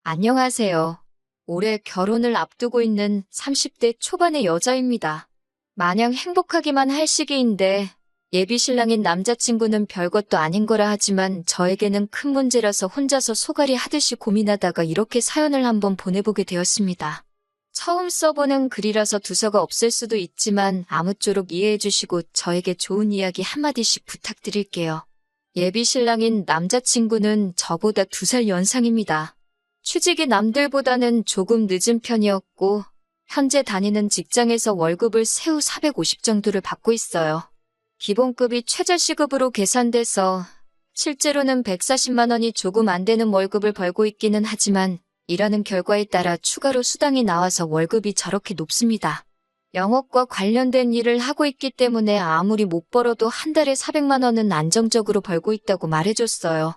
안녕하세요. 올해 결혼을 앞두고 있는 30대 초반의 여자입니다. 마냥 행복하기만 할 시기인데 예비 신랑인 남자친구는 별것도 아닌 거라 하지만 저에게는 큰 문제라서 혼자서 소갈이 하듯이 고민하다가 이렇게 사연을 한번 보내보게 되었습니다. 처음 써보는 글이라서 두서가 없을 수도 있지만 아무쪼록 이해해 주시고 저에게 좋은 이야기 한마디씩 부탁드릴게요. 예비 신랑인 남자친구는 저보다 2살 연상입니다. 취직이 남들보다는 조금 늦은 편이었고 현재 다니는 직장에서 월급을 세후 450 정도를 받고 있어요. 기본급이 최저시급으로 계산돼서 실제로는 140만 원이 조금 안 되는 월급을 벌고 있기는 하지만 일하는 결과에 따라 추가로 수당이 나와서 월급이 저렇게 높습니다. 영업과 관련된 일을 하고 있기 때문에 아무리 못 벌어도 한 달에 400만 원은 안정적으로 벌고 있다고 말해줬어요.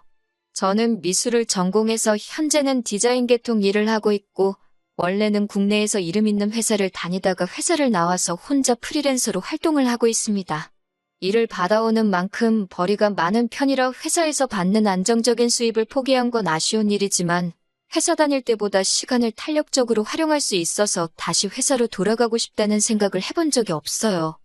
저는 미술을 전공해서 현재는 디자인 계통 일을 하고 있고 원래는 국내에서 이름 있는 회사를 다니다가 회사를 나와서 혼자 프리랜서로 활동을 하고 있습니다. 일을 받아오는 만큼 벌이가 많은 편이라 회사에서 받는 안정적인 수입을 포기한 건 아쉬운 일이지만 회사 다닐 때보다 시간을 탄력적으로 활용할 수 있어서 다시 회사로 돌아가고 싶다는 생각을 해본 적이 없어요.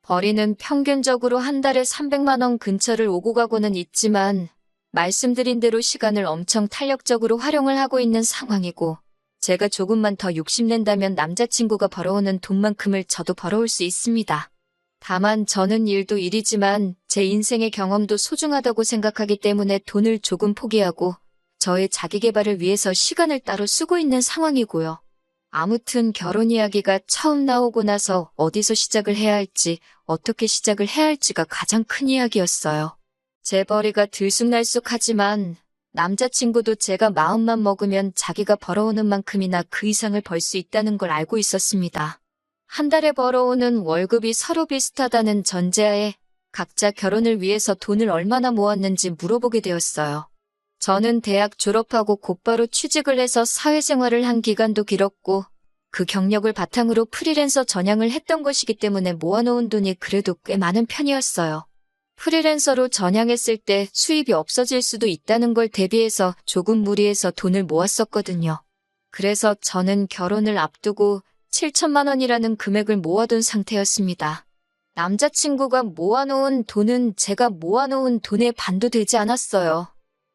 벌이는 평균적으로 한 달에 300만 원 근처를 오고 가고는 있지만 말씀드린 대로 시간을 엄청 탄력적으로 활용을 하고 있는 상황이고 제가 조금만 더 욕심낸다면 남자친구가 벌어오는 돈만큼을 저도 벌어올 수 있습니다. 다만 저는 일도 일이지만 제 인생의 경험도 소중하다고 생각하기 때문에 돈을 조금 포기하고 저의 자기계발을 위해서 시간을 따로 쓰고 있는 상황이고요. 아무튼 결혼 이야기가 처음 나오고 나서 어디서 시작을 해야 할지 어떻게 시작을 해야 할지가 가장 큰 이야기였어요. 제 벌이가 들쑥날쑥하지만 남자친구도 제가 마음만 먹으면 자기가 벌어오는 만큼이나 그 이상을 벌 수 있다는 걸 알고 있었습니다. 한 달에 벌어오는 월급이 서로 비슷하다는 전제하에 각자 결혼을 위해서 돈을 얼마나 모았는지 물어보게 되었어요. 저는 대학 졸업하고 곧바로 취직을 해서 사회생활을 한 기간도 길었고 그 경력을 바탕으로 프리랜서 전향을 했던 것이기 때문에 모아놓은 돈이 그래도 꽤 많은 편이었어요. 프리랜서로 전향했을 때 수입이 없어질 수도 있다는 걸 대비해서 조금 무리해서 돈을 모았었거든요. 그래서 저는 결혼을 앞두고 7천만 원이라는 금액을 모아둔 상태였습니다. 남자친구가 모아놓은 돈은 제가 모아놓은 돈의 반도 되지 않았어요.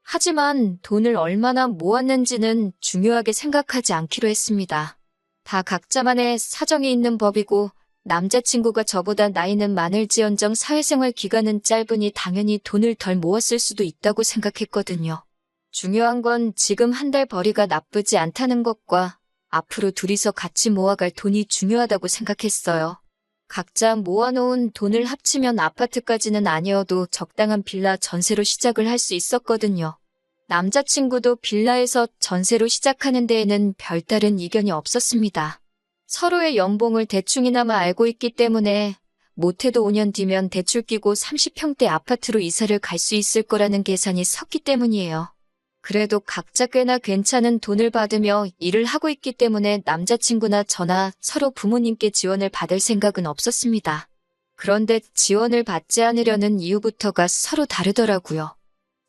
하지만 돈을 얼마나 모았는지는 중요하게 생각하지 않기로 했습니다. 다 각자만의 사정이 있는 법이고 남자친구가 저보다 나이는 많을지언정 사회생활 기간은 짧으니 당연히 돈을 덜 모았을 수도 있다고 생각했거든요. 중요한 건 지금 한 달 벌이가 나쁘지 않다는 것과 앞으로 둘이서 같이 모아갈 돈이 중요하다고 생각했어요. 각자 모아놓은 돈을 합치면 아파트까지는 아니어도 적당한 빌라 전세로 시작을 할 수 있었거든요. 남자친구도 빌라에서 전세로 시작하는 데에는 별다른 이견이 없었습니다. 서로의 연봉을 대충이나마 알고 있기 때문에 못해도 5년 뒤면 대출 끼고 30평대 아파트로 이사를 갈 수 있을 거라는 계산이 섰기 때문이에요. 그래도 각자 꽤나 괜찮은 돈을 받으며 일을 하고 있기 때문에 남자친구나 저나 서로 부모님께 지원을 받을 생각은 없었습니다. 그런데 지원을 받지 않으려는 이유부터가 서로 다르더라고요.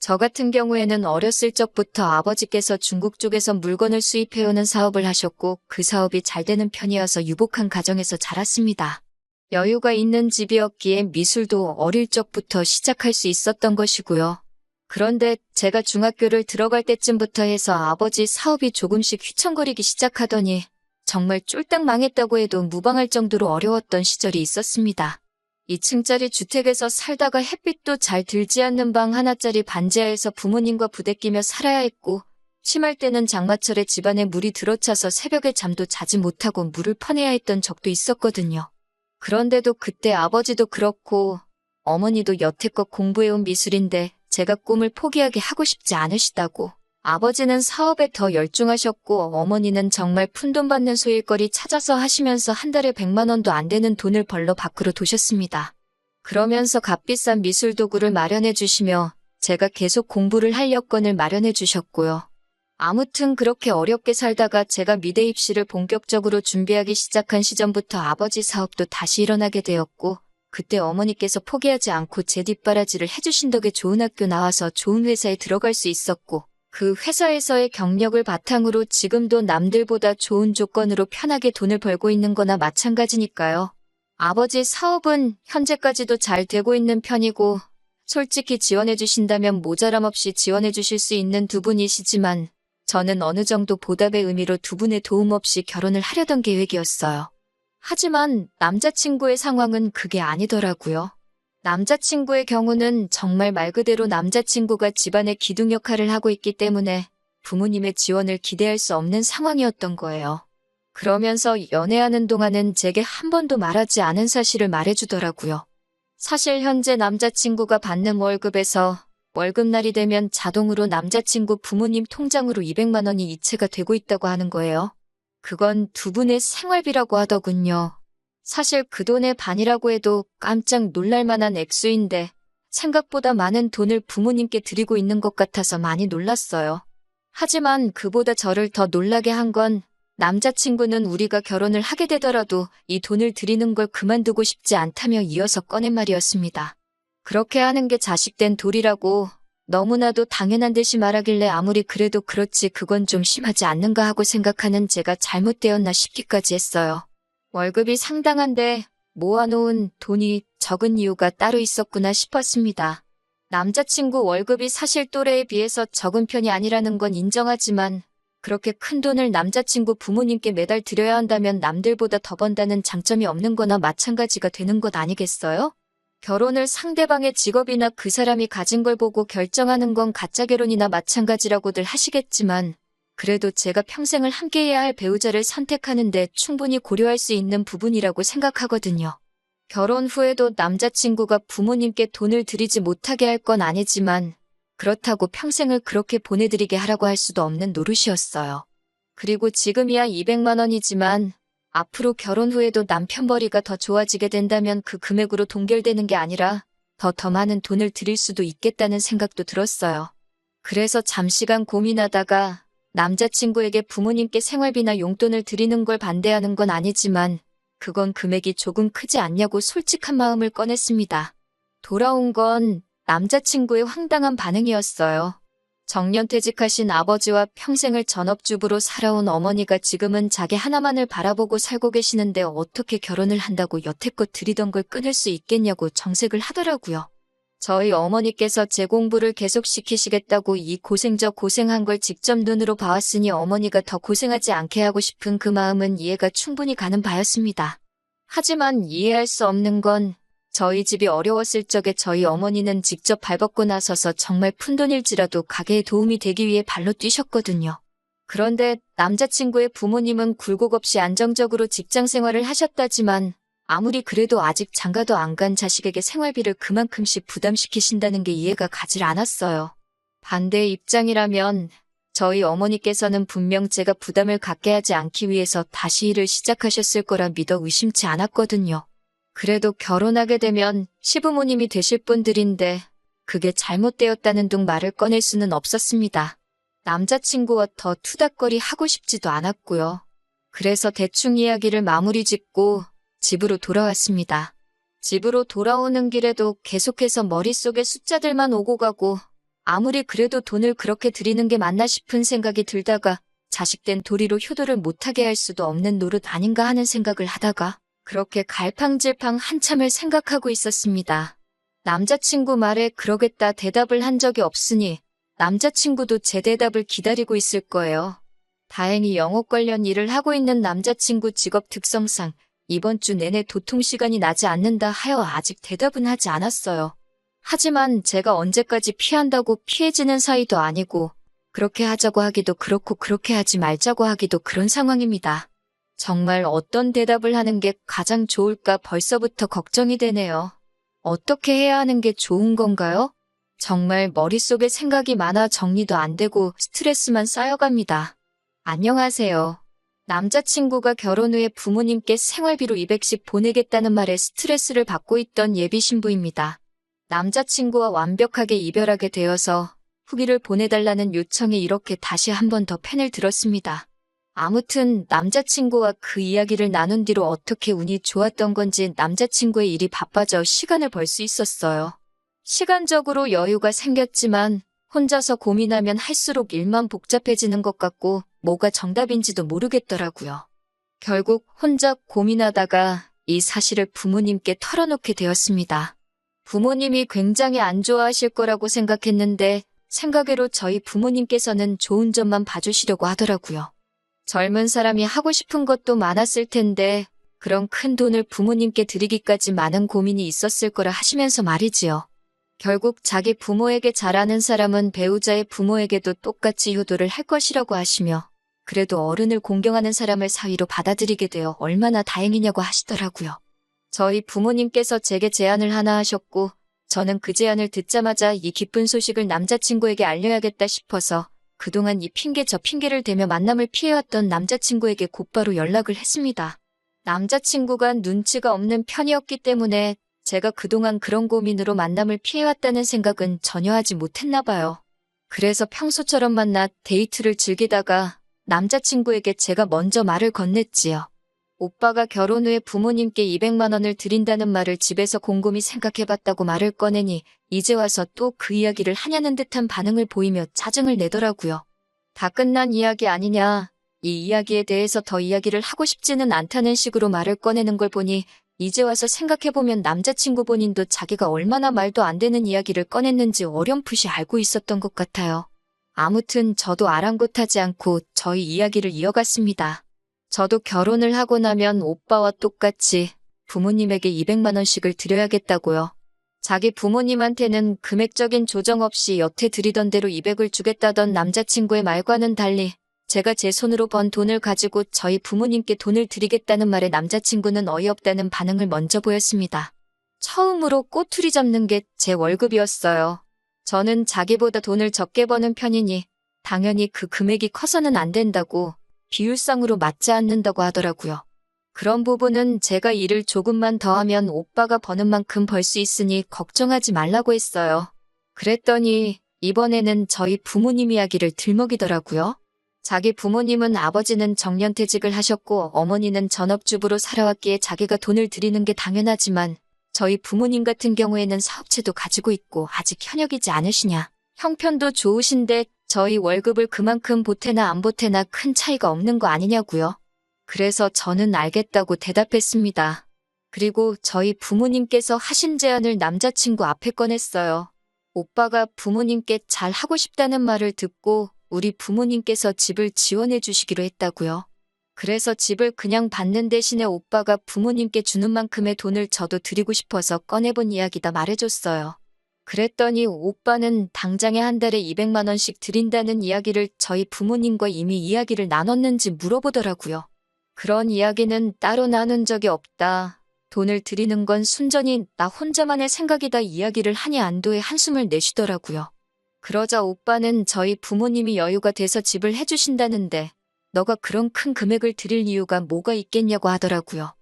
저 같은 경우에는 어렸을 적부터 아버지께서 중국 쪽에서 물건을 수입해오는 사업을 하셨고 그 사업이 잘 되는 편이어서 유복한 가정에서 자랐습니다. 여유가 있는 집이었기에 미술도 어릴 적부터 시작할 수 있었던 것이고요. 그런데 제가 중학교를 들어갈 때쯤부터 해서 아버지 사업이 조금씩 휘청거리기 시작하더니 정말 쫄딱 망했다고 해도 무방할 정도로 어려웠던 시절이 있었습니다. 2층짜리 주택에서 살다가 햇빛도 잘 들지 않는 방 하나짜리 반지하에서 부모님과 부대끼며 살아야 했고 심할 때는 장마철에 집안에 물이 들어차서 새벽에 잠도 자지 못하고 물을 퍼내야 했던 적도 있었거든요. 그런데도 그때 아버지도 그렇고 어머니도 여태껏 공부해온 미술인데 제가 꿈을 포기하게 하고 싶지 않으시다고 아버지는 사업에 더 열중하셨고 어머니는 정말 푼돈 받는 소일거리 찾아서 하시면서 한 달에 100만 원도 안 되는 돈을 벌러 밖으로 도셨습니다. 그러면서 값비싼 미술 도구를 마련해 주시며 제가 계속 공부를 할 여건을 마련해 주셨고요. 아무튼 그렇게 어렵게 살다가 제가 미대 입시를 본격적으로 준비하기 시작한 시점부터 아버지 사업도 다시 일어나게 되었고 그때 어머니께서 포기하지 않고 제 뒷바라지를 해주신 덕에 좋은 학교 나와서 좋은 회사에 들어갈 수 있었고 그 회사에서의 경력을 바탕으로 지금도 남들보다 좋은 조건으로 편하게 돈을 벌고 있는 거나 마찬가지니까요. 아버지 사업은 현재까지도 잘 되고 있는 편이고 솔직히 지원해 주신다면 모자람 없이 지원해 주실 수 있는 두 분이시지만 저는 어느 정도 보답의 의미로 두 분의 도움 없이 결혼을 하려던 계획이었어요. 하지만 남자친구의 상황은 그게 아니더라고요. 남자친구의 경우는 정말 말 그대로 남자친구가 집안의 기둥 역할을 하고 있기 때문에 부모님의 지원을 기대할 수 없는 상황이었던 거예요. 그러면서 연애하는 동안은 제게 한 번도 말하지 않은 사실을 말해주더라고요. 사실 현재 남자친구가 받는 월급에서 월급날이 되면 자동으로 남자친구 부모님 통장으로 200만 원이 이체가 되고 있다고 하는 거예요. 그건 두 분의 생활비라고 하더군요. 사실 그 돈의 반이라고 해도 깜짝 놀랄 만한 액수인데 생각보다 많은 돈을 부모님께 드리고 있는 것 같아서 많이 놀랐어요. 하지만 그보다 저를 더 놀라게 한 건 남자친구는 우리가 결혼을 하게 되더라도 이 돈을 드리는 걸 그만두고 싶지 않다며 이어서 꺼낸 말이었습니다. 그렇게 하는 게 자식된 도리라고 너무나도 당연한 듯이 말하길래 아무리 그래도 그렇지 그건 좀 심하지 않는가 하고 생각하는 제가 잘못되었나 싶기까지 했어요. 월급이 상당한데 모아놓은 돈이 적은 이유가 따로 있었구나 싶었습니다. 남자친구 월급이 사실 또래에 비해서 적은 편이 아니라는 건 인정하지만 그렇게 큰 돈을 남자친구 부모님께 매달 드려야 한다면 남들보다 더 번다는 장점이 없는 거나 마찬가지가 되는 것 아니겠어요? 결혼을 상대방의 직업이나 그 사람이 가진 걸 보고 결정하는 건 가짜 결혼이나 마찬가지라고들 하시겠지만 그래도 제가 평생을 함께해야 할 배우자를 선택하는데 충분히 고려할 수 있는 부분이라고 생각하거든요. 결혼 후에도 남자친구가 부모님께 돈을 드리지 못하게 할 건 아니지만 그렇다고 평생을 그렇게 보내드리게 하라고 할 수도 없는 노릇이었어요. 그리고 지금이야 200만 원이지만 앞으로 결혼 후에도 남편 벌이가 더 좋아지게 된다면 그 금액으로 동결되는 게 아니라 더 많은 돈을 드릴 수도 있겠다는 생각도 들었어요. 그래서 잠시간 고민하다가 남자친구에게 부모님께 생활비나 용돈을 드리는 걸 반대하는 건 아니지만 그건 금액이 조금 크지 않냐고 솔직한 마음을 꺼냈습니다. 돌아온 건 남자친구의 황당한 반응이었어요. 정년퇴직하신 아버지와 평생을 전업주부로 살아온 어머니가 지금은 자기 하나만을 바라보고 살고 계시는데 어떻게 결혼을 한다고 여태껏 드리던 걸 끊을 수 있겠냐고 정색을 하더라고요. 저희 어머니께서 제 공부를 계속 시키시겠다고 이 고생 저 고생한 걸 직접 눈으로 봐왔으니 어머니가 더 고생하지 않게 하고 싶은 그 마음은 이해가 충분히 가는 바였습니다. 하지만 이해할 수 없는 건 저희 집이 어려웠을 적에 저희 어머니는 직접 발벗고 나서서 정말 푼돈일지라도 가게에 도움이 되기 위해 발로 뛰셨거든요. 그런데 남자친구의 부모님은 굴곡 없이 안정적으로 직장 생활을 하셨다지만 아무리 그래도 아직 장가도 안 간 자식에게 생활비를 그만큼씩 부담시키신다는 게 이해가 가질 않았어요. 반대의 입장이라면 저희 어머니께서는 분명 제가 부담을 갖게 하지 않기 위해서 다시 일을 시작하셨을 거라 믿어 의심치 않았거든요. 그래도 결혼하게 되면 시부모님이 되실 분들인데 그게 잘못되었다는 둥 말을 꺼낼 수는 없었습니다. 남자친구와 더 투닥거리 하고 싶지도 않았고요. 그래서 대충 이야기를 마무리 짓고 집으로 돌아왔습니다. 집으로 돌아오는 길에도 계속해서 머릿속에 숫자들만 오고 가고 아무리 그래도 돈을 그렇게 드리는 게 맞나 싶은 생각이 들다가 자식된 도리로 효도를 못하게 할 수도 없는 노릇 아닌가 하는 생각을 하다가 그렇게 갈팡질팡 한참을 생각하고 있었습니다. 남자친구 말에 그러겠다 대답을 한 적이 없으니 남자친구도 제 대답을 기다리고 있을 거예요. 다행히 영업 관련 일을 하고 있는 남자친구 직업 특성상 이번 주 내내 도통 시간이 나지 않는다 하여 아직 대답은 하지 않았어요. 하지만 제가 언제까지 피한다고 피해지는 사이도 아니고 그렇게 하자고 하기도 그렇고 그렇게 하지 말자고 하기도 그런 상황입니다. 정말 어떤 대답을 하는 게 가장 좋을까 벌써부터 걱정이 되네요. 어떻게 해야 하는 게 좋은 건가요? 정말 머릿속에 생각이 많아 정리도 안 되고 스트레스만 쌓여갑니다. 안녕하세요. 남자친구가 결혼 후에 부모님께 생활비로 200씩 보내겠다는 말에 스트레스를 받고 있던 예비 신부입니다. 남자친구와 완벽하게 이별하게 되어서 후기를 보내달라는 요청에 이렇게 다시 한 번 더 펜을 들었습니다. 아무튼 남자친구와 그 이야기를 나눈 뒤로 어떻게 운이 좋았던 건지 남자친구의 일이 바빠져 시간을 벌 수 있었어요. 시간적으로 여유가 생겼지만 혼자서 고민하면 할수록 일만 복잡해지는 것 같고 뭐가 정답인지도 모르겠더라고요. 결국 혼자 고민하다가 이 사실을 부모님께 털어놓게 되었습니다. 부모님이 굉장히 안 좋아하실 거라고 생각했는데 생각외로 저희 부모님께서는 좋은 점만 봐주시려고 하더라고요. 젊은 사람이 하고 싶은 것도 많았을 텐데 그런 큰 돈을 부모님께 드리기까지 많은 고민이 있었을 거라 하시면서 말이지요. 결국 자기 부모에게 잘하는 사람은 배우자의 부모에게도 똑같이 효도를 할 것이라고 하시며 그래도 어른을 공경하는 사람을 사위로 받아들이게 되어 얼마나 다행이냐고 하시더라고요. 저희 부모님께서 제게 제안을 하나 하셨고 저는 그 제안을 듣자마자 이 기쁜 소식을 남자친구에게 알려야겠다 싶어서 그동안 이 핑계 저 핑계를 대며 만남을 피해왔던 남자친구에게 곧바로 연락을 했습니다. 남자친구가 눈치가 없는 편이었기 때문에 제가 그동안 그런 고민으로 만남을 피해왔다는 생각은 전혀 하지 못했나 봐요. 그래서 평소처럼 만나 데이트를 즐기다가 남자친구에게 제가 먼저 말을 건넸지요. 오빠가 결혼 후에 부모님께 200만 원을 드린다는 말을 집에서 곰곰이 생각해봤다고 말을 꺼내니 이제 와서 또 그 이야기를 하냐는 듯한 반응을 보이며 짜증을 내더라고요. 다 끝난 이야기 아니냐. 이 이야기에 대해서 더 이야기를 하고 싶지는 않다는 식으로 말을 꺼내는 걸 보니 이제 와서 생각해보면 남자친구 본인도 자기가 얼마나 말도 안 되는 이야기를 꺼냈는지 어렴풋이 알고 있었던 것 같아요. 아무튼 저도 아랑곳하지 않고 저희 이야기를 이어갔습니다. 저도 결혼을 하고 나면 오빠와 똑같이 부모님에게 200만 원씩을 드려야겠다고요. 자기 부모님한테는 금액적인 조정 없이 여태 드리던 대로 200을 주겠다던 남자친구의 말과는 달리 제가 제 손으로 번 돈을 가지고 저희 부모님께 돈을 드리겠다는 말에 남자친구는 어이없다는 반응을 먼저 보였습니다. 처음으로 꼬투리 잡는 게 제 월급이었어요. 저는 자기보다 돈을 적게 버는 편이니 당연히 그 금액이 커서는 안 된다고 비율상으로 맞지 않는다고 하더라고요. 그런 부분은 제가 일을 조금만 더 하면 오빠가 버는 만큼 벌 수 있으니 걱정하지 말라고 했어요. 그랬더니 이번에는 저희 부모님 이야기를 들먹이더라고요. 자기 부모님은 아버지는 정년퇴직을 하셨고 어머니는 전업주부로 살아왔기에 자기가 돈을 드리는 게 당연하지만 저희 부모님 같은 경우에는 사업체도 가지고 있고 아직 현역이지 않으시냐. 형편도 좋으신데 저희 월급을 그만큼 보태나 안 보태나 큰 차이가 없는 거 아니냐고요. 그래서 저는 알겠다고 대답했습니다. 그리고 저희 부모님께서 하신 제안을 남자친구 앞에 꺼냈어요. 오빠가 부모님께 잘 하고 싶다는 말을 듣고 우리 부모님께서 집을 지원해 주시기로 했다고요. 그래서 집을 그냥 받는 대신에 오빠가 부모님께 주는 만큼의 돈을 저도 드리고 싶어서 꺼내본 이야기다 말해줬어요. 그랬더니 오빠는 당장에 한 달에 200만 원씩 드린다는 이야기를 저희 부모님과 이미 이야기를 나눴는지 물어보더라고요. 그런 이야기는 따로 나눈 적이 없다. 돈을 드리는 건 순전히 나 혼자만의 생각이다 이야기를 하니 안도의 한숨을 내쉬더라고요. 그러자 오빠는 저희 부모님이 여유가 돼서 집을 해주신다는데 너가 그런 큰 금액을 드릴 이유가 뭐가 있겠냐고 하더라고요.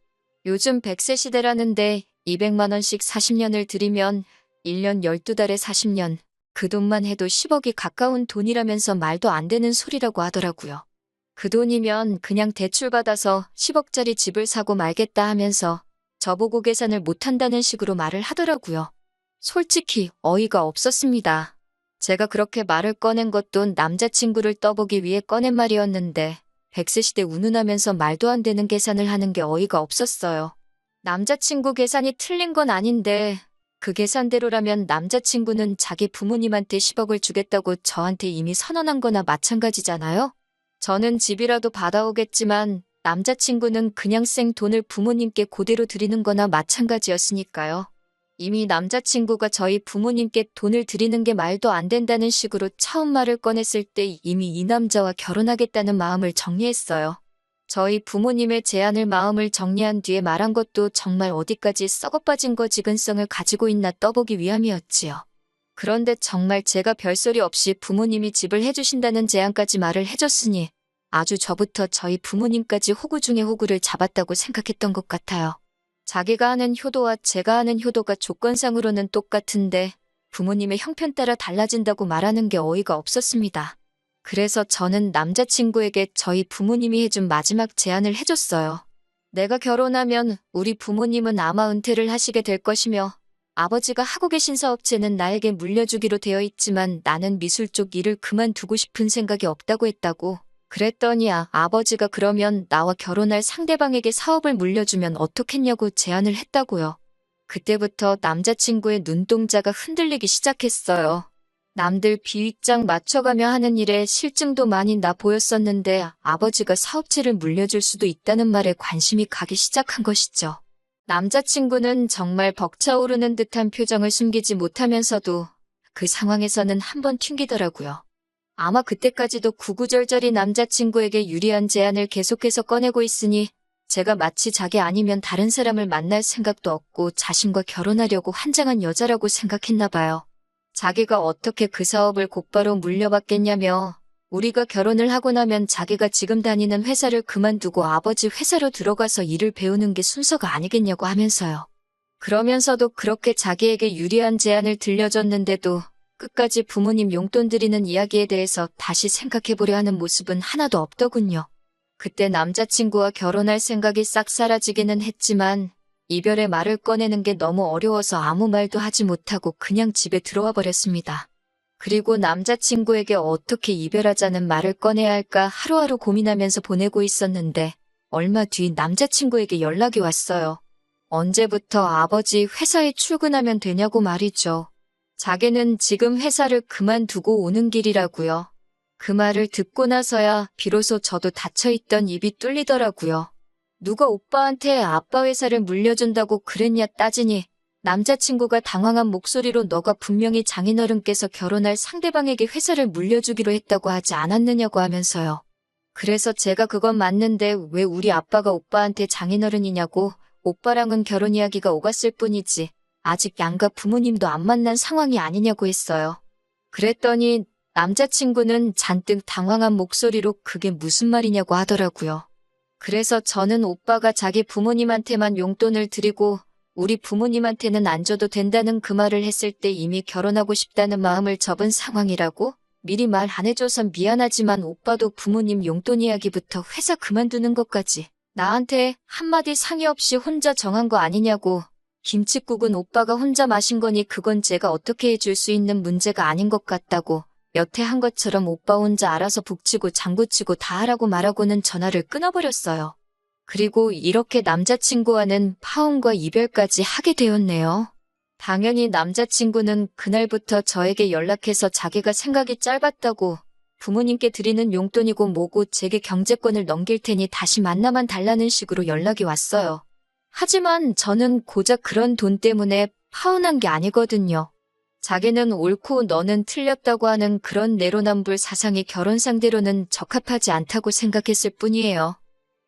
요즘 100세 시대라는데 200만 원씩 40년을 드리면 1년 12달에 40년, 그 돈만 해도 10억이 가까운 돈이라면서 말도 안 되는 소리라고 하더라고요. 그 돈이면 그냥 대출받아서 10억짜리 집을 사고 말겠다 하면서 저보고 계산을 못한다는 식으로 말을 하더라고요. 솔직히 어이가 없었습니다. 제가 그렇게 말을 꺼낸 것도 남자친구를 떠보기 위해 꺼낸 말이었는데 100세 시대 운운하면서 말도 안 되는 계산을 하는 게 어이가 없었어요. 남자친구 계산이 틀린 건 아닌데 그 계산대로라면 남자친구는 자기 부모님한테 10억을 주겠다고 저한테 이미 선언한 거나 마찬가지잖아요? 저는 집이라도 받아오겠지만 남자친구는 그냥 생 돈을 부모님께 그대로 드리는 거나 마찬가지였으니까요. 이미 남자친구가 저희 부모님께 돈을 드리는 게 말도 안 된다는 식으로 처음 말을 꺼냈을 때 이미 이 남자와 결혼하겠다는 마음을 정리했어요. 저희 부모님의 제안을 마음을 정리한 뒤에 말한 것도 정말 어디까지 썩어빠진 거 지근성을 가지고 있나 떠보기 위함이었지요. 그런데 정말 제가 별소리 없이 부모님이 집을 해주신다는 제안까지 말을 해줬으니 아주 저부터 저희 부모님까지 호구 중에 호구를 잡았다고 생각했던 것 같아요. 자기가 하는 효도와 제가 하는 효도가 조건상으로는 똑같은데 부모님의 형편 따라 달라진다고 말하는 게 어이가 없었습니다. 그래서 저는 남자친구에게 저희 부모님이 해준 마지막 제안을 해줬어요. 내가 결혼하면 우리 부모님은 아마 은퇴를 하시게 될 것이며 아버지가 하고 계신 사업체는 나에게 물려주기로 되어 있지만 나는 미술 쪽 일을 그만두고 싶은 생각이 없다고 했다고. 그랬더니 아버지가 그러면 나와 결혼할 상대방에게 사업을 물려주면 어떻겠냐고 제안을 했다고요. 그때부터 남자친구의 눈동자가 흔들리기 시작했어요. 남들 비윗장 맞춰가며 하는 일에 실증도 많이 나 보였었는데 아버지가 사업체를 물려줄 수도 있다는 말에 관심이 가기 시작한 것이죠. 남자친구는 정말 벅차오르는 듯한 표정을 숨기지 못하면서도 그 상황에서는 한번 튕기더라고요. 아마 그때까지도 구구절절히 남자친구에게 유리한 제안을 계속해서 꺼내고 있으니 제가 마치 자기 아니면 다른 사람을 만날 생각도 없고 자신과 결혼하려고 환장한 여자라고 생각했나 봐요. 자기가 어떻게 그 사업을 곧바로 물려받겠냐며 우리가 결혼을 하고 나면 자기가 지금 다니는 회사를 그만두고 아버지 회사로 들어가서 일을 배우는 게 순서가 아니겠냐고 하면서요. 그러면서도 그렇게 자기에게 유리한 제안을 들려줬는데도 끝까지 부모님 용돈 드리는 이야기에 대해서 다시 생각해보려 하는 모습은 하나도 없더군요. 그때 남자친구와 결혼할 생각이 싹 사라지기는 했지만 이별의 말을 꺼내는 게 너무 어려워서 아무 말도 하지 못하고 그냥 집에 들어와 버렸습니다. 그리고 남자친구에게 어떻게 이별하자는 말을 꺼내야 할까 하루하루 고민하면서 보내고 있었는데 얼마 뒤 남자친구에게 연락이 왔어요. 언제부터 아버지 회사에 출근하면 되냐고 말이죠. 자기는 지금 회사를 그만두고 오는 길이라고요. 그 말을 듣고 나서야 비로소 저도 닫혀있던 입이 뚫리더라고요. 누가 오빠한테 아빠 회사를 물려준다고 그랬냐 따지니 남자친구가 당황한 목소리로 너가 분명히 장인어른께서 결혼할 상대방에게 회사를 물려주기로 했다고 하지 않았느냐고 하면서요. 그래서 제가 그건 맞는데 왜 우리 아빠가 오빠한테 장인어른이냐고 오빠랑은 결혼 이야기가 오갔을 뿐이지 아직 양가 부모님도 안 만난 상황이 아니냐고 했어요. 그랬더니 남자친구는 잔뜩 당황한 목소리로 그게 무슨 말이냐고 하더라고요. 그래서 저는 오빠가 자기 부모님한테만 용돈을 드리고 우리 부모님한테는 안 줘도 된다는 그 말을 했을 때 이미 결혼하고 싶다는 마음을 접은 상황이라고? 미리 말 안 해줘서 미안하지만 오빠도 부모님 용돈 이야기부터 회사 그만두는 것까지 나한테 한마디 상의 없이 혼자 정한 거 아니냐고. 김칫국은 오빠가 혼자 마신 거니 그건 제가 어떻게 해줄 수 있는 문제가 아닌 것 같다고. 여태 한 것처럼 오빠 혼자 알아서 북치고 장구치고 다 하라고 말하고는 전화를 끊어버렸어요. 그리고 이렇게 남자친구와는 파혼과 이별까지 하게 되었네요. 당연히 남자친구는 그날부터 저에게 연락해서 자기가 생각이 짧았다고 부모님께 드리는 용돈이고 뭐고 제게 경제권을 넘길 테니 다시 만나만 달라는 식으로 연락이 왔어요. 하지만 저는 고작 그런 돈 때문에 파혼한 게 아니거든요. 자기는 옳고 너는 틀렸다고 하는 그런 내로남불 사상이 결혼 상대로는 적합하지 않다고 생각했을 뿐이에요.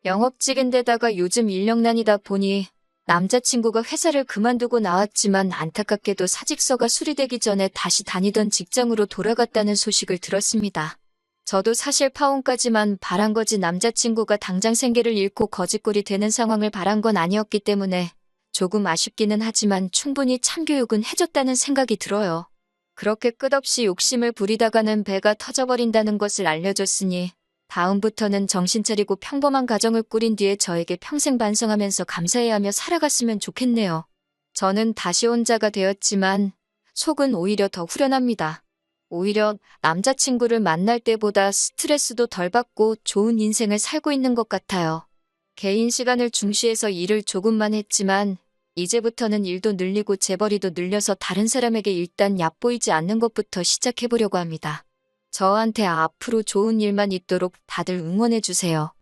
영업직인데다가 요즘 인력난이다 보니 남자친구가 회사를 그만두고 나왔지만 안타깝게도 사직서가 수리되기 전에 다시 다니던 직장으로 돌아갔다는 소식을 들었습니다. 저도 사실 파혼까지만 바란 거지 남자친구가 당장 생계를 잃고 거지꼴이 되는 상황을 바란 건 아니었기 때문에 조금 아쉽기는 하지만 충분히 참교육은 해줬다는 생각이 들어요. 그렇게 끝없이 욕심을 부리다가는 배가 터져버린다는 것을 알려줬으니 다음부터는 정신 차리고 평범한 가정을 꾸린 뒤에 저에게 평생 반성하면서 감사해하며 살아갔으면 좋겠네요. 저는 다시 혼자가 되었지만 속은 오히려 더 후련합니다. 오히려 남자친구를 만날 때보다 스트레스도 덜 받고 좋은 인생을 살고 있는 것 같아요. 개인 시간을 중시해서 일을 조금만 했지만 이제부터는 일도 늘리고 재벌이도 늘려서 다른 사람에게 일단 얕보이지 않는 것부터 시작해보려고 합니다. 저한테 앞으로 좋은 일만 있도록 다들 응원해주세요.